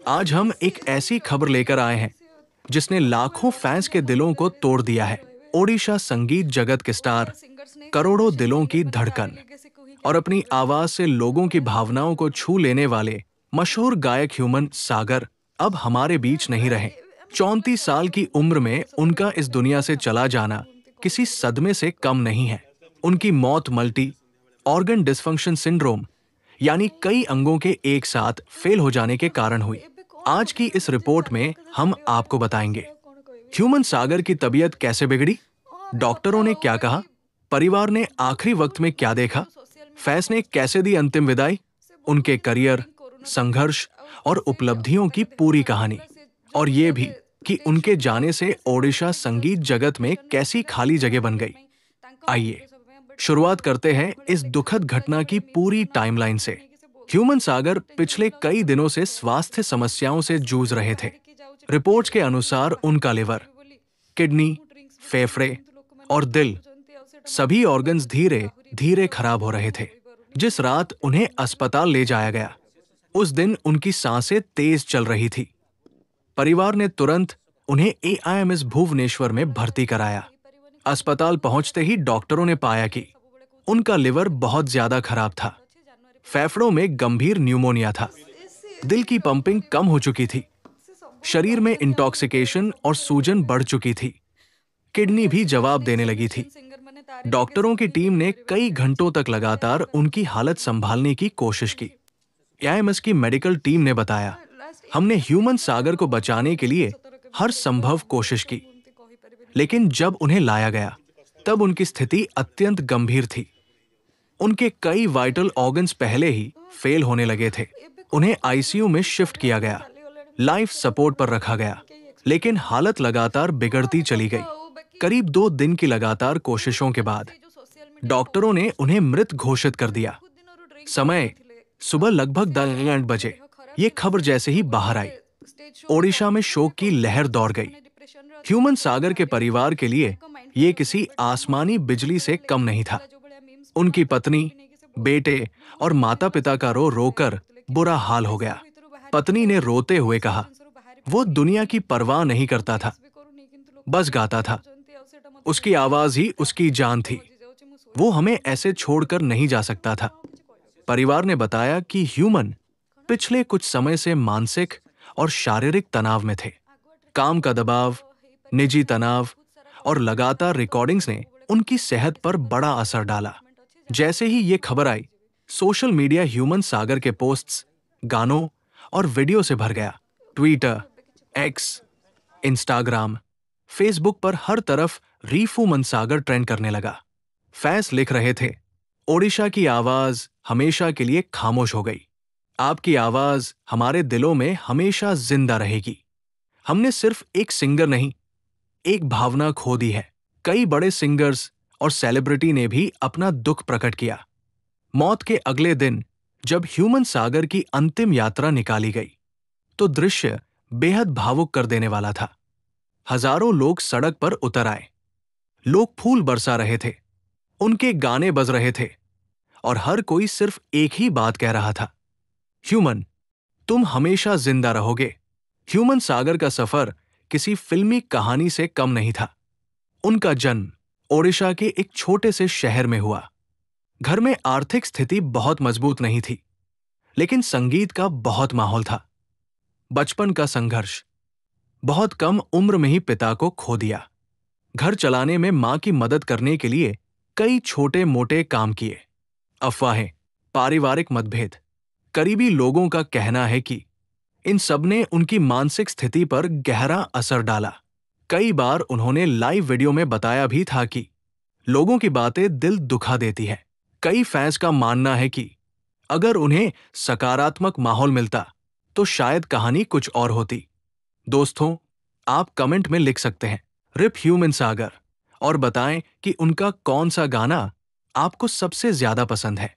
आज हम एक ऐसी खबर लेकर आए हैं जिसने लाखों फैंस के दिलों को तोड़ दिया है। ओडिशा संगीत जगत के स्टार, करोड़ों दिलों की धड़कन और अपनी आवाज से लोगों की भावनाओं को छू लेने वाले मशहूर गायक ह्यूमन सागर अब हमारे बीच नहीं रहे। 34 साल की उम्र में उनका इस दुनिया से चला जाना किसी सदमे से कम नहीं है। उनकी मौत मल्टी ऑर्गन डिसफंक्शन सिंड्रोम यानी कई अंगों के एक साथ फेल हो जाने के कारण हुई। आज की इस रिपोर्ट में हम आपको बताएंगे ह्यूमन सागर की तबीयत कैसे बिगड़ी, डॉक्टरों ने क्या कहा, परिवार ने आखिरी वक्त में क्या देखा, फैंस ने कैसे दी अंतिम विदाई, उनके करियर, संघर्ष और उपलब्धियों की पूरी कहानी, और ये भी कि उनके जाने से ओडिशा संगीत जगत में कैसी खाली जगह बन गई। आइए शुरुआत करते हैं इस दुखद घटना की पूरी टाइमलाइन से। ह्यूमन सागर पिछले कई दिनों से स्वास्थ्य समस्याओं से जूझ रहे थे। रिपोर्ट्स के अनुसार उनका लिवर, किडनी, फेफड़े और दिल सभी ऑर्गन्स धीरे धीरे खराब हो रहे थे। जिस रात उन्हें अस्पताल ले जाया गया, उस दिन उनकी सांसें तेज चल रही थी। परिवार ने तुरंत उन्हें AIMS भुवनेश्वर में भर्ती कराया। अस्पताल पहुंचते ही डॉक्टरों ने पाया कि उनका लिवर बहुत ज्यादा खराब था, फेफड़ों में गंभीर न्यूमोनिया था, दिल की पंपिंग कम हो चुकी थी, शरीर में इंटॉक्सिकेशन और सूजन बढ़ चुकी थी, किडनी भी जवाब देने लगी थी। डॉक्टरों की टीम ने कई घंटों तक लगातार उनकी हालत संभालने की कोशिश की। AIMS की मेडिकल टीम ने बताया, हमने ह्यूमन सागर को बचाने के लिए हर संभव कोशिश की, लेकिन जब उन्हें लाया गया तब उनकी स्थिति अत्यंत गंभीर थी। उनके कई वाइटल ऑर्गन्स पहले ही फेल होने लगे थे। उन्हें ICU में शिफ्ट किया गया, लाइफ सपोर्ट पर रखा गया, लेकिन हालत लगातार बिगड़ती चली गई। करीब 2 दिन की लगातार कोशिशों के बाद डॉक्टरों ने उन्हें मृत घोषित कर दिया। समय सुबह लगभग 10 बजे। ये खबर जैसे ही बाहर आई, ओडिशा में शोक की लहर दौड़ गई। ह्यूमन सागर के परिवार के लिए ये किसी आसमानी बिजली से कम नहीं था। उनकी पत्नी, बेटे और माता-पिता का रो रोकर बुरा हाल हो गया। पत्नी ने रोते हुए कहा, वो दुनिया की परवाह नहीं करता था, बस गाता था। उसकी आवाज ही उसकी जान थी। वो हमें ऐसे छोड़कर नहीं जा सकता था। परिवार ने बताया कि ह्यूमन पिछले कुछ समय से मानसिक और शारीरिक तनाव में थे। काम का दबाव, निजी तनाव और लगातार रिकॉर्डिंग्स ने उनकी सेहत पर बड़ा असर डाला। जैसे ही ये खबर आई, सोशल मीडिया ह्यूमन सागर के पोस्ट्स, गानों और वीडियो से भर गया। ट्विटर, एक्स, इंस्टाग्राम, फेसबुक पर हर तरफ रीफू मनसागर ट्रेंड करने लगा। फैंस लिख रहे थे, ओडिशा की आवाज हमेशा के लिए खामोश हो गई। आपकी आवाज हमारे दिलों में हमेशा जिंदा रहेगी। हमने सिर्फ एक सिंगर नहीं, एक भावना खो दी है। कई बड़े सिंगर्स और सेलिब्रिटी ने भी अपना दुख प्रकट किया। मौत के अगले दिन जब ह्यूमन सागर की अंतिम यात्रा निकाली गई, तो दृश्य बेहद भावुक कर देने वाला था। हजारों लोग सड़क पर उतर आए। लोग फूल बरसा रहे थे, उनके गाने बज रहे थे और हर कोई सिर्फ एक ही बात कह रहा था, ह्यूमन, तुम हमेशा जिंदा रहोगे। ह्यूमन सागर का सफर किसी फिल्मी कहानी से कम नहीं था। उनका जन्म ओडिशा के एक छोटे से शहर में हुआ। घर में आर्थिक स्थिति बहुत मजबूत नहीं थी, लेकिन संगीत का बहुत माहौल था। बचपन का संघर्ष, बहुत कम उम्र में ही पिता को खो दिया। घर चलाने में मां की मदद करने के लिए कई छोटे मोटे काम किए। अफवाहें, पारिवारिक मतभेद, करीबी लोगों का कहना है कि इन सब ने उनकी मानसिक स्थिति पर गहरा असर डाला। कई बार उन्होंने लाइव वीडियो में बताया भी था कि लोगों की बातें दिल दुखा देती है। कई फैंस का मानना है कि अगर उन्हें सकारात्मक माहौल मिलता तो शायद कहानी कुछ और होती। दोस्तों, आप कमेंट में लिख सकते हैं रिप ह्यूमन सागर और बताएं कि उनका कौन सा गाना आपको सबसे ज्यादा पसंद है।